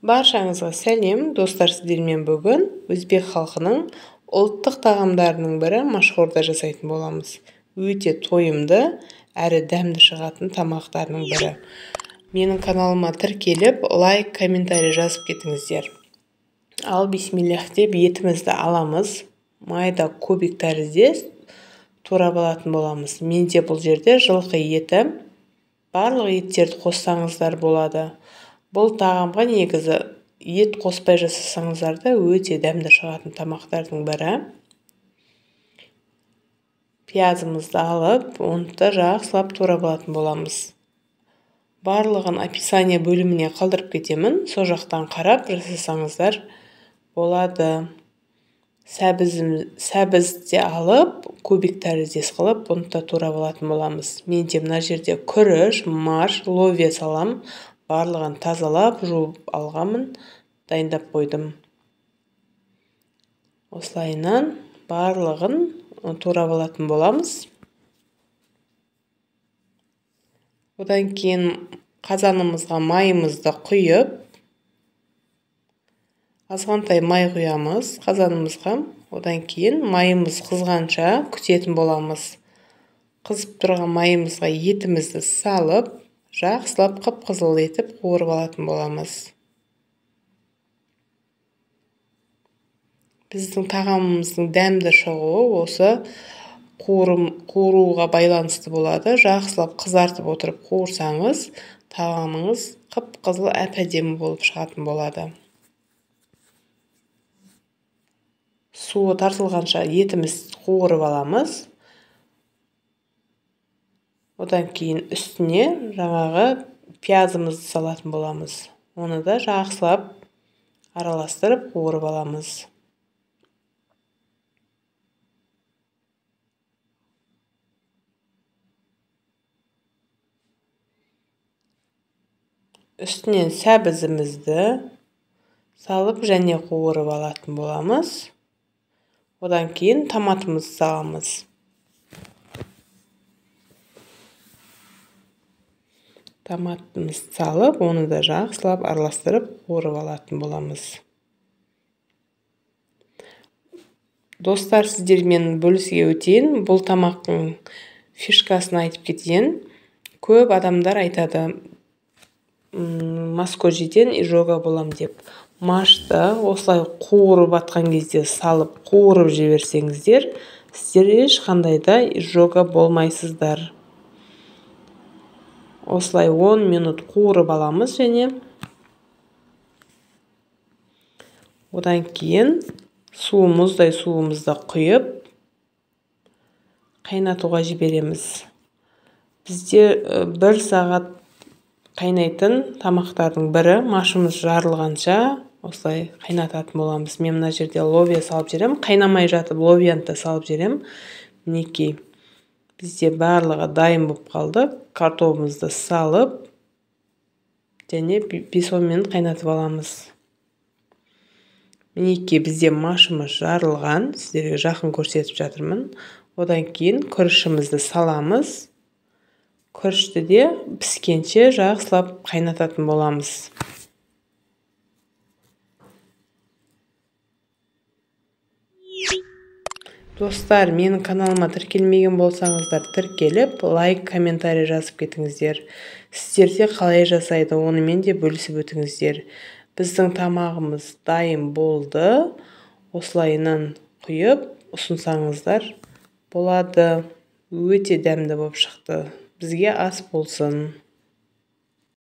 Баршаңызға сәлем, достар, сіздермен бүгін өзбек халқының ұлттық тағамдарының бірі машхурда жасайтын боламыз. Өте тойымды әрі дәмді шығатын тамақтарының бірі. Менің каналыма тіркеліп, лайк, комментарий жазып кетіңіздер. Ал бисмиллах деп етімізді аламыз. Майда кубик тәріздес турап алатын боламыз. Менде бұл жерде жылқы еті, барлық еттерді қоссаңыздар болады. Бұл тағамға негізі ет қоспай жасасаңыздар да өте дәмді шығатын тамақтардың бірі. Пиязымызды алып, оны да жақсылап турап алатын боламыз. Барлығын описание бөліміне қалдырып кетемін. Сол жақтан қарап жасасаңыздар болады. Сәбізді алып, кубик тәріздес қылып, оны да турап алатын боламыз. Менде мына жерде күріш, марш, ловия салам. Барлығын тазалап, жуып алғанмын, дайындап қойдым. Осылайынан барлығын турап алатын боламыз. Одан кейін қазанымызға майымызды құйып, азғантай май құямыз қазанымызға. Одан кейін майымыз қызғанша күтетін боламыз. Қызып тұрған майымызға етімізді салып, жақсылап қып-қызыл етіп қуырып алатын боламыз. Біздің тағамымыздың дәмді шығуы осы қуыруға байланысты болады. Жақсылап қызартып отырып қуырсаңыз, тағамыңыз қып-қызыл әп-әдемі болып шығатын болады. Суы тартылғанша етімізді қуырып аламыз. Одан кейін үстіне жаңағы пиязымызды салатын боламыз. Оны да жақсылап араластырып қуырып аламыз. Үстінен сәбізімізді салып және қуырып алатын боламыз. Одан кейін томатымызды саламыз. Томатымызды салып, оны да жақсылап араластырып қуырып алатын боламыз. Достар, сіздермен бөлісуге өтейін. Бұл тамақтың фишкасын айтып кетейін. Көп адамдар айтады, маскожиден изжога болам деп. Машты осылай қуырып атқан кезде салып, қуырып жіберсеңіздер, сіздер ешқандай да изжога болмайсыздар. Осылай 10 минут қуырып аламыз және одан кейін мұздай суымызды құйып қайнатуға жібереміз. Бізде 1 сағат қайнайтын тамақтардың бірі, машымыз жарылғанша осылай қайнататын боламыз. Мен мына жерде ловия салып жерем, қайнамай жатып ловияны да салып жерем. Мінекей. Бізде барлығы дайын болып қалды. Картопымызды салып, және 5-10 минут қайнатып аламыз. Мінекей, бізде машымыз жарылған. Сіздерге жақын көрсетіп жатырмын. Одан кейін күрішімізді саламыз. Күрішті де піскенше жақсылап қайнататын боламыз. Достар, менің каналыма тіркелмеген болсаңыздар, тіркеліп, лайк, комментарий жазып кетіңіздер. Сіздерде қалай жасайды, онымен де бөлісіп өтіңіздер. Біздің тамағымыз дайын болды. Осылайынан құйып, ұсынсаңыздар болады. Өте дәмді болып шықты. Бізге ас болсын.